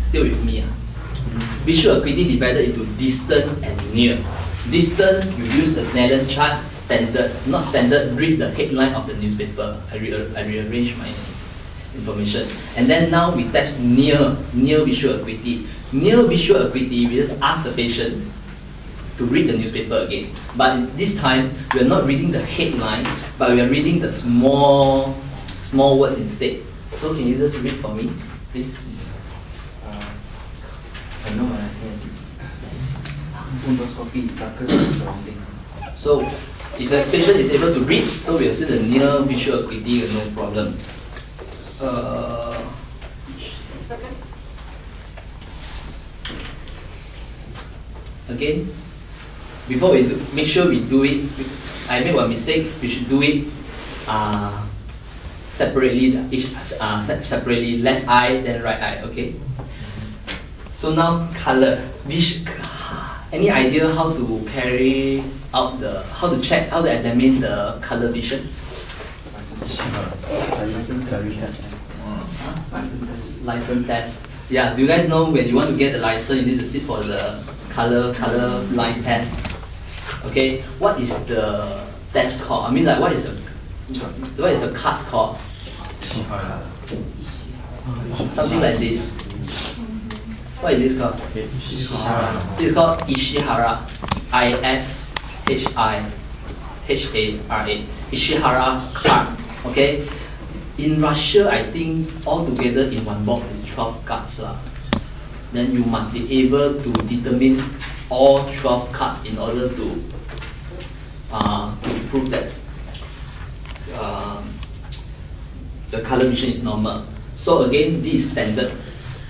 Still with me. Visual acuity divided into distant and near. Distant, you use the Snellen chart, standard. Not standard, read the headline of the newspaper. I rearrange my information. And then now we test near visual acuity. Near visual acuity, we just ask the patient to read the newspaper again. But this time, we are not reading the headline, but we are reading the small word instead. So can you just read for me, please? I know what I hear. Yes. Fundoscopy, darker surrounding. So, if the patient is able to read, so we assume the near visual acuity, no problem. Again, before we do, make sure we do it. I made one mistake. We should do it separately. Separately, left eye then right eye. Okay. So now color. Any idea how to carry out how to examine the color vision? License test. Yeah. Do you guys know when you want to get the license, you need to sit for the color line test? Okay. What is the test called? I mean, like, what is the card called? Something like this. What is this called? This is called Ishihara. Ishihara. Ishihara card. Okay. In Russia, I think altogether in one box is 12 cards. Then you must be able to determine all 12 cards in order to prove that the color vision is normal. So again, this is standard.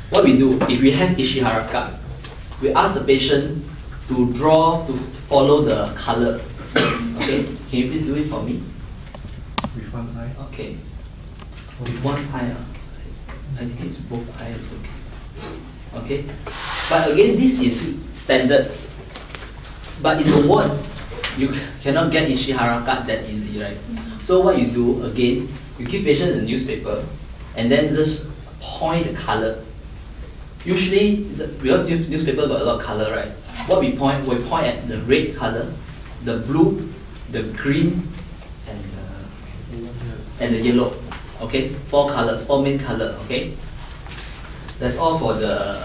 What we do, if we have Ishihara card, we ask the patient to follow the color. Okay, can you please do it for me? With one eye. Okay. With one eye. I think it's both eyes. Okay. Okay. But again, this is standard. But in the ward, you cannot get Ishihara card that easy, right? So what you do, again, you give patient the newspaper and then just point the color. Usually, because newspaper got a lot of color, right? What we point at the red color, the blue, the green, and the yellow. Okay, 4 colors, 4 main color. Okay, that's all for the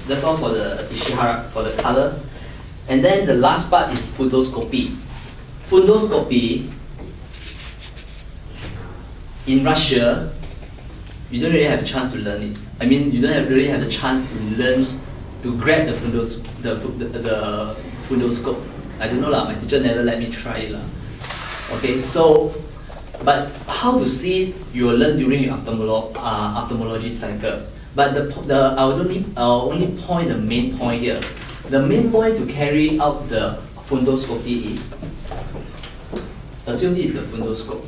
Ishihara, for the color. And then the last part is fundoscopy. Fundoscopy in Russia, you don't really have a chance to learn it. I mean, you don't really have the chance to learn to grab the fundoscope. I don't know lah. My teacher never let me try it lah. Okay, so but how to see it, you will learn during your ophthalmology cycle. But I'll only point the main point here. The main point to carry out the fundoscopy is, assume this is the fundoscope.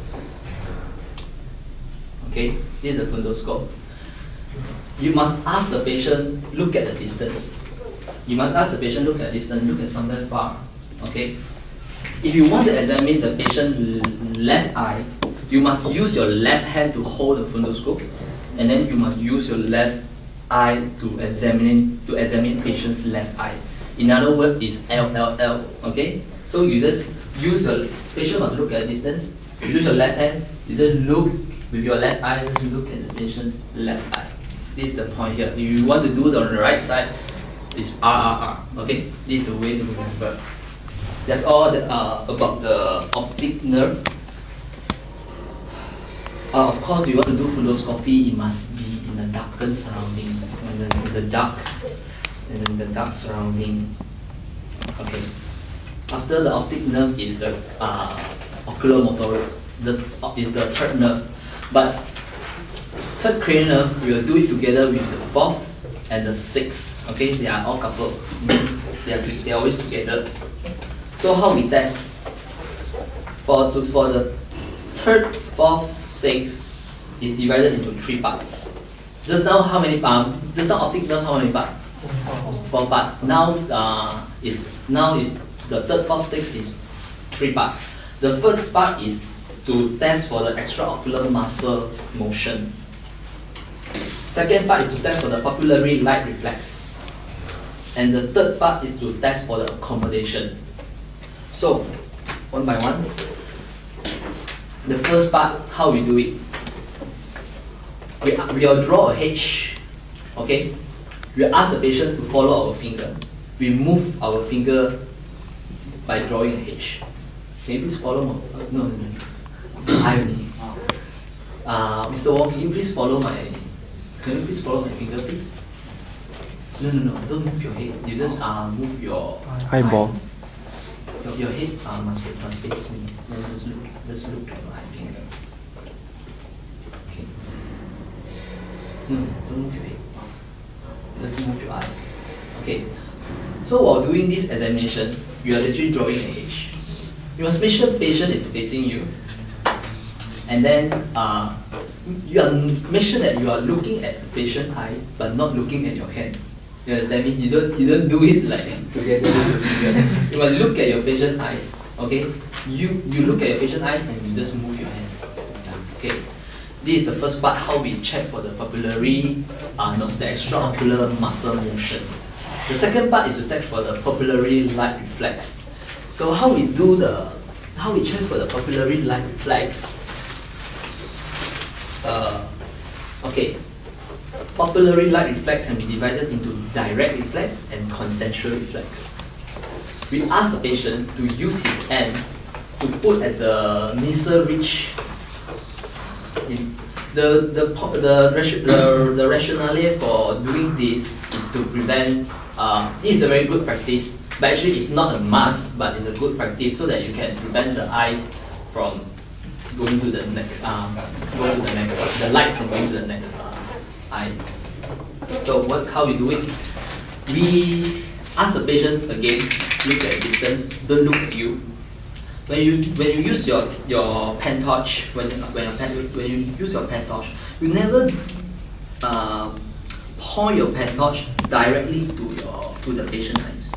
Okay, this is the fundoscope. You must ask the patient, look at the distance. You must ask the patient, look at the distance, look at somewhere far. Okay? If you want to examine the patient's left eye, you must use your left hand to hold the fundoscope, and then you must use your left eye to examine patient's left eye. In other words, it's LLL. Okay? So you just use your patient must look at the distance. You use your left hand. You just look with your left eye. Just look at the patient's left eye. This is the point here. If you want to do it on the right side, it's RRR. Okay? This is the way to remember. That's all about the optic nerve. Of course, if you want to do fundoscopy, it must be in the darkened surrounding, in the dark surrounding. Okay. After the optic nerve is the oculomotor, is the third nerve. But third cranial nerve, we will do it together with the fourth and the sixth. Okay, they are all coupled. They are always together. So how we test? For the third, fourth, sixth is divided into 3 parts. Just now how many parts? Just now optic nerve how many parts? 4 parts. Now is the third, fourth, sixth is 3 parts. The first part is to test for the extraocular muscles motion. Second part is to test for the papillary light reflex. And the third part is to test for the accommodation. So, one by one. The first part, how we do it. We will draw a H, okay? We ask the patient to follow our finger. We move our finger by drawing a H. Can you please follow my, no. I only. Mr. Wong, can you please follow my finger, please? No, don't move your head. You just move your Eyeball. Your head must face me. Then just look at my finger. Okay. No, don't move your head. Just move your eye. Okay. So while doing this examination, you are literally drawing an H. You must make sure the patient is facing you. And then make sure that you are looking at the patient's eyes, but not looking at your hand. You understand me? You don't do it like together with the finger. You must look at your patient's eyes. Okay? You look at your patient's eyes and you just move your hand. Okay. This is the first part, how we check for the papillary, the extraocular muscle motion. The second part is to check for the papillary light reflex. So how we check for the papillary light reflex? Okay. Papillary light reflex can be divided into direct reflex and concentric reflex. We ask the patient to use his hand to put at the nasal ridge. The rationale for doing this is to prevent. This is a very good practice, but actually it's not a must, but it's a good practice so that you can prevent the eyes from going to the next. The light from going to the next eye. So how we do it? We ask the patient again, look at distance, don't look at you. When you use your pen torch, when you use your pen torch, you never point your pen torch directly to the patient's eyes.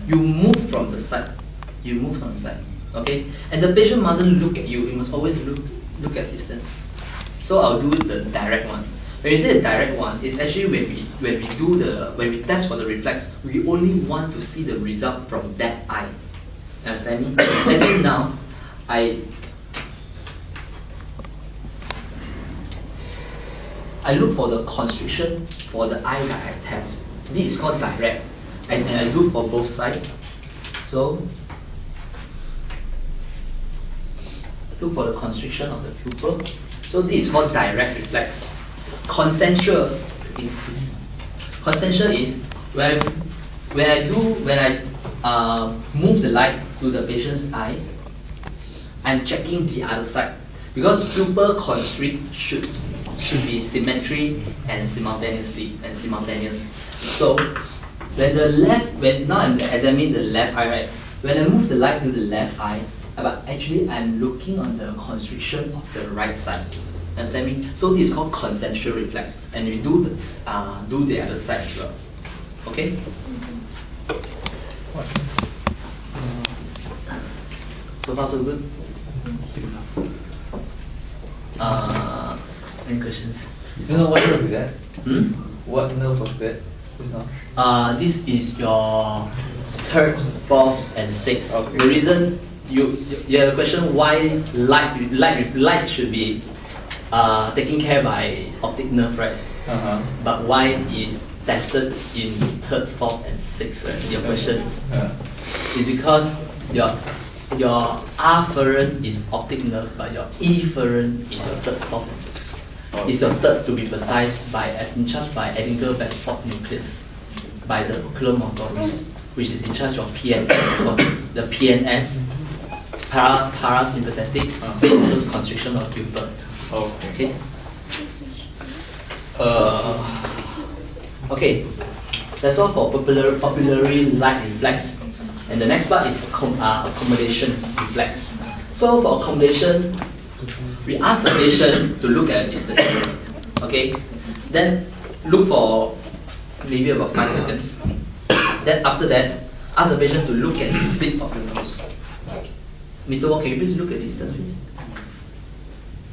You move from the side. Okay? And the patient mustn't look at you, you must always look at distance. So I'll do the direct one. When you say the direct one, it's actually when we test for the reflex, we only want to see the result from that eye. Understand me? Let's say now, I look for the constriction for the eye that I test. This is called direct, and I do for both sides. So look for the constriction of the pupil. So this is called direct reflex. Concentric is when I move the light to the patient's eyes, I'm checking the other side because pupil constrict should be symmetry and simultaneous. So when now I'm examining the left eye, right? When I move the light to the left eye, but actually I'm looking on the constriction of the right side. Understand me? So this is called concentric reflex, and we do the other side as well. Okay? So far so good? Any questions? You know what nerve is that? What nerve was that? This is your third, fourth, and sixth. Okay. The reason you have a question why light should be taken care by optic nerve, right? But why is tested in third, fourth, and sixth, right? Your questions is because your afferent is optic nerve, but your efferent is your third, fourth, and sixth. It's your third, to be precise, in charge by Edinger-Westphal nucleus, by the oculomotor, which is in charge of PNS, the PNS, parasympathetic versus constriction of pupil. Okay. Okay. That's all for papillary light reflex. And the next part is accommodation reflex. So for accommodation, we ask the patient to look at a distance. Okay. Then look for maybe about 5 seconds. Then after that, ask the patient to look at the tip of the nose. Mr. Wong, can you please look at distance, please?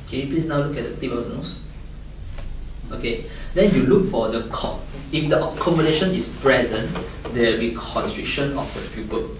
Can you please now look at the tip of the nose? Okay, then you look for the if the convolution is present, there will be constriction of the pupil.